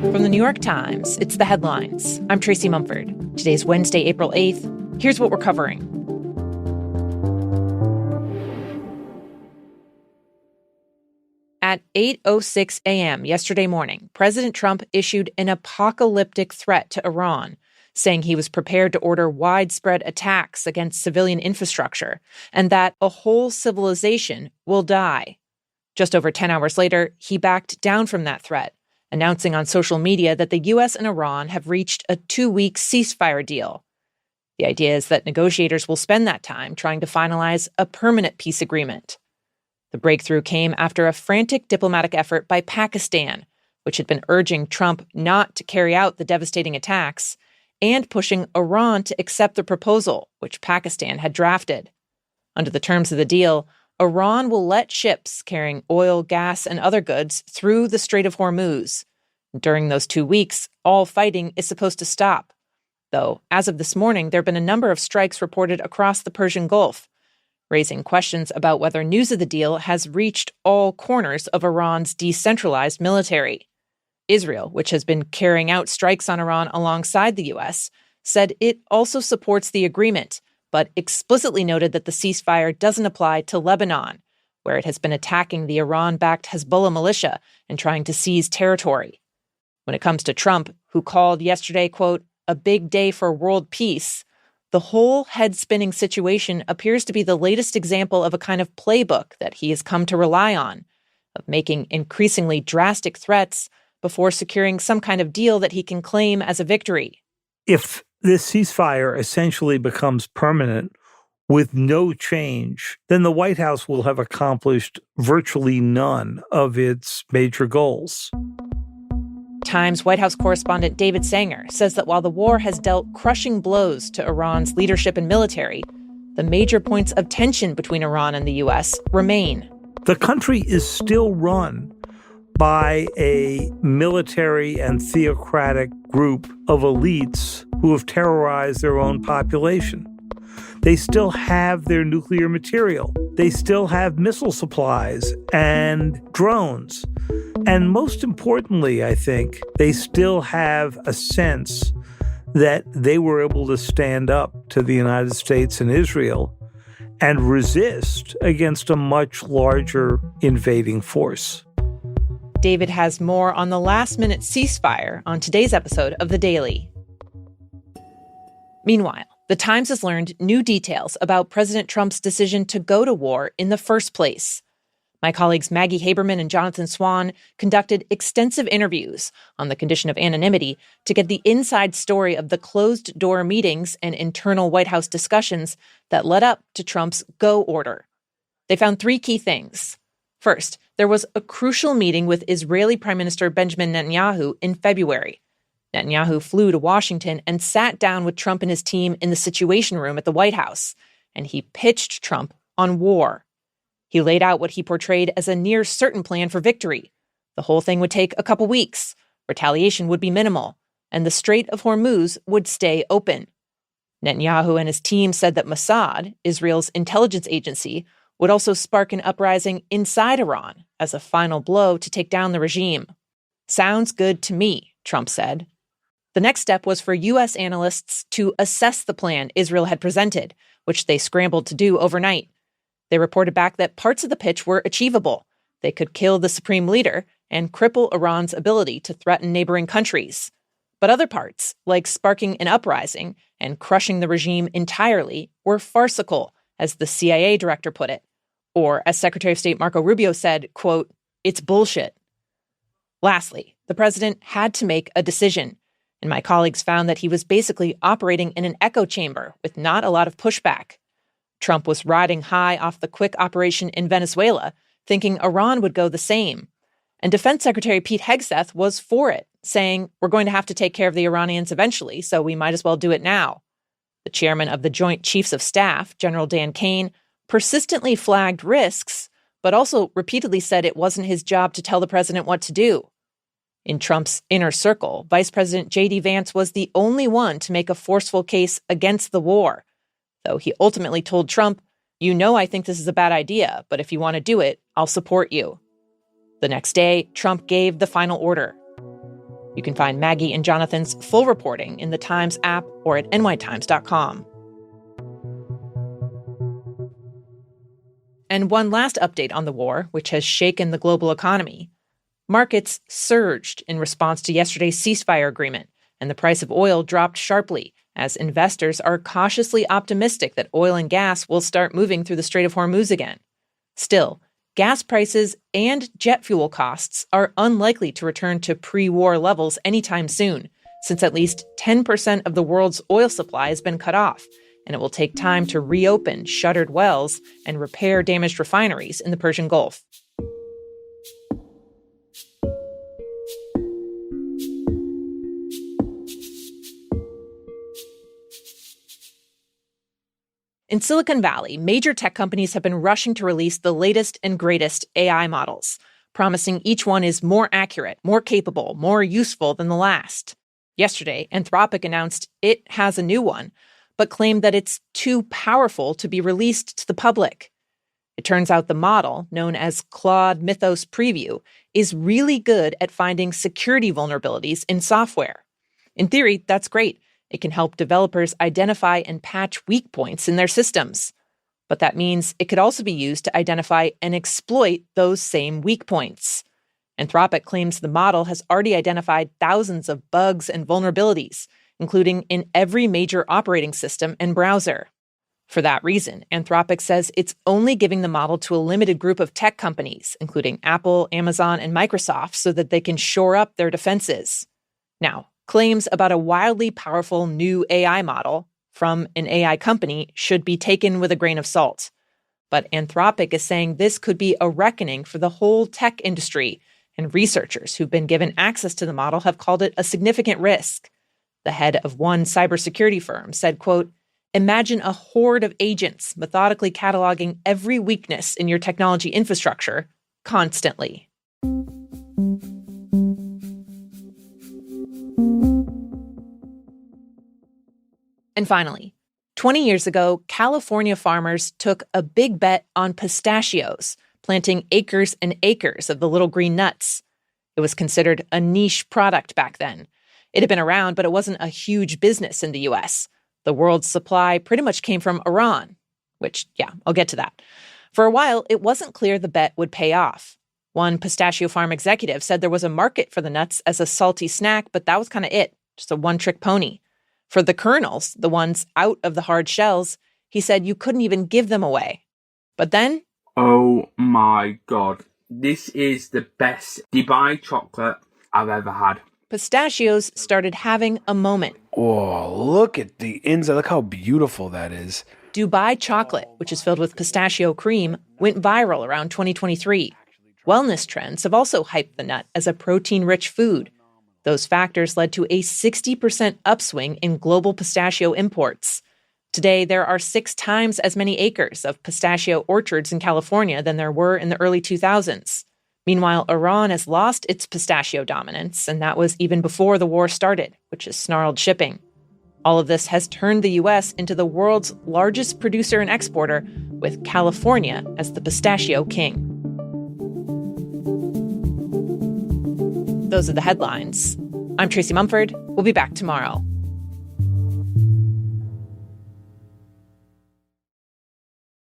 From the New York Times, it's The Headlines. I'm Tracy Mumford. Today's Wednesday, April 8th. Here's what we're covering. At 8:06 a.m. yesterday morning, President Trump issued an apocalyptic threat to Iran, saying he was prepared to order widespread attacks against civilian infrastructure and that a whole civilization will die. Just over 10 hours later, he backed down from that threat, announcing on social media that the U.S. and Iran have reached a 2-week ceasefire deal. The idea is that negotiators will spend that time trying to finalize a permanent peace agreement. The breakthrough came after a frantic diplomatic effort by Pakistan, which had been urging Trump not to carry out the devastating attacks, and pushing Iran to accept the proposal, which Pakistan had drafted. Under the terms of the deal, Iran will let ships carrying oil, gas, and other goods through the Strait of Hormuz. During those 2 weeks, all fighting is supposed to stop. Though, as of this morning, there have been a number of strikes reported across the Persian Gulf, raising questions about whether news of the deal has reached all corners of Iran's decentralized military. Israel, which has been carrying out strikes on Iran alongside the U.S., said it also supports the agreement, but explicitly noted that the ceasefire doesn't apply to Lebanon, where it has been attacking the Iran-backed Hezbollah militia and trying to seize territory. When it comes to Trump, who called yesterday, quote, a big day for world peace, the whole head-spinning situation appears to be the latest example of a kind of playbook that he has come to rely on, of making increasingly drastic threats before securing some kind of deal that he can claim as a victory. If this ceasefire essentially becomes permanent with no change, then the White House will have accomplished virtually none of its major goals. Times White House correspondent David Sanger says that while the war has dealt crushing blows to Iran's leadership and military, the major points of tension between Iran and the U.S. remain. The country is still run by a military and theocratic group of elites who have terrorized their own population. They still have their nuclear material. They still have missile supplies and drones. And most importantly, I think, they still have a sense that they were able to stand up to the United States and Israel and resist against a much larger invading force. David has more on the last-minute ceasefire on today's episode of The Daily. Meanwhile, The Times has learned new details about President Trump's decision to go to war in the first place. My colleagues Maggie Haberman and Jonathan Swan conducted extensive interviews on the condition of anonymity to get the inside story of the closed-door meetings and internal White House discussions that led up to Trump's go order. They found 3 key things. First, there was a crucial meeting with Israeli Prime Minister Benjamin Netanyahu in February. Netanyahu flew to Washington and sat down with Trump and his team in the Situation Room at the White House, and he pitched Trump on war. He laid out what he portrayed as a near-certain plan for victory. The whole thing would take a couple weeks, retaliation would be minimal, and the Strait of Hormuz would stay open. Netanyahu and his team said that Mossad, Israel's intelligence agency, would also spark an uprising inside Iran as a final blow to take down the regime. Sounds good to me, Trump said. The next step was for U.S. analysts to assess the plan Israel had presented, which they scrambled to do overnight. They reported back that parts of the pitch were achievable. They could kill the supreme leader and cripple Iran's ability to threaten neighboring countries. But other parts, like sparking an uprising and crushing the regime entirely, were farcical, as the CIA director put it. Or, as Secretary of State Marco Rubio said, quote, it's bullshit. Lastly, the president had to make a decision, and my colleagues found that he was basically operating in an echo chamber with not a lot of pushback. Trump was riding high off the quick operation in Venezuela, thinking Iran would go the same. And Defense Secretary Pete Hegseth was for it, saying, we're going to have to take care of the Iranians eventually, so we might as well do it now. The chairman of the Joint Chiefs of Staff, General Dan Kane, persistently flagged risks, but also repeatedly said it wasn't his job to tell the president what to do. In Trump's inner circle, Vice President J.D. Vance was the only one to make a forceful case against the war, though he ultimately told Trump, you know I think this is a bad idea, but if you want to do it, I'll support you. The next day, Trump gave the final order. You can find Maggie and Jonathan's full reporting in the Times app or at nytimes.com. And one last update on the war, which has shaken the global economy. Markets surged in response to yesterday's ceasefire agreement, and the price of oil dropped sharply as investors are cautiously optimistic that oil and gas will start moving through the Strait of Hormuz again. Still, gas prices and jet fuel costs are unlikely to return to pre-war levels anytime soon, since at least 10% of the world's oil supply has been cut off, and it will take time to reopen shuttered wells and repair damaged refineries in the Persian Gulf. In Silicon Valley, major tech companies have been rushing to release the latest and greatest AI models, promising each one is more accurate, more capable, more useful than the last. Yesterday, Anthropic announced it has a new one, but claimed that it's too powerful to be released to the public. It turns out the model, known as Claude Mythos Preview, is really good at finding security vulnerabilities in software. In theory, that's great. It can help developers identify and patch weak points in their systems. But that means it could also be used to identify and exploit those same weak points. Anthropic claims the model has already identified thousands of bugs and vulnerabilities, including in every major operating system and browser. For that reason, Anthropic says it's only giving the model to a limited group of tech companies, including Apple, Amazon, and Microsoft, so that they can shore up their defenses. Now, claims about a wildly powerful new AI model from an AI company should be taken with a grain of salt. But Anthropic is saying this could be a reckoning for the whole tech industry, and researchers who've been given access to the model have called it a significant risk. The head of one cybersecurity firm said, quote, "Imagine a horde of agents methodically cataloging every weakness in your technology infrastructure constantly." And finally, 20 years ago, California farmers took a big bet on pistachios, planting acres and acres of the little green nuts. It was considered a niche product back then. It had been around, but it wasn't a huge business in the U.S. The world's supply pretty much came from Iran, which, I'll get to that. For a while, it wasn't clear the bet would pay off. One pistachio farm executive said there was a market for the nuts as a salty snack, but that was kind of it, just a one-trick pony. For the kernels, the ones out of the hard shells, he said you couldn't even give them away. But then... Oh my God. This is the best Dubai chocolate I've ever had. Pistachios started having a moment. Oh, look at the inside. Look how beautiful that is. Dubai chocolate, which is filled with pistachio cream, went viral around 2023. Wellness trends have also hyped the nut as a protein-rich food. Those factors led to a 60% upswing in global pistachio imports. Today, there are 6 times as many acres of pistachio orchards in California than there were in the early 2000s. Meanwhile, Iran has lost its pistachio dominance, and that was even before the war started, which has snarled shipping. All of this has turned the U.S. into the world's largest producer and exporter, with California as the pistachio king. Those are the headlines. I'm Tracy Mumford. We'll be back tomorrow.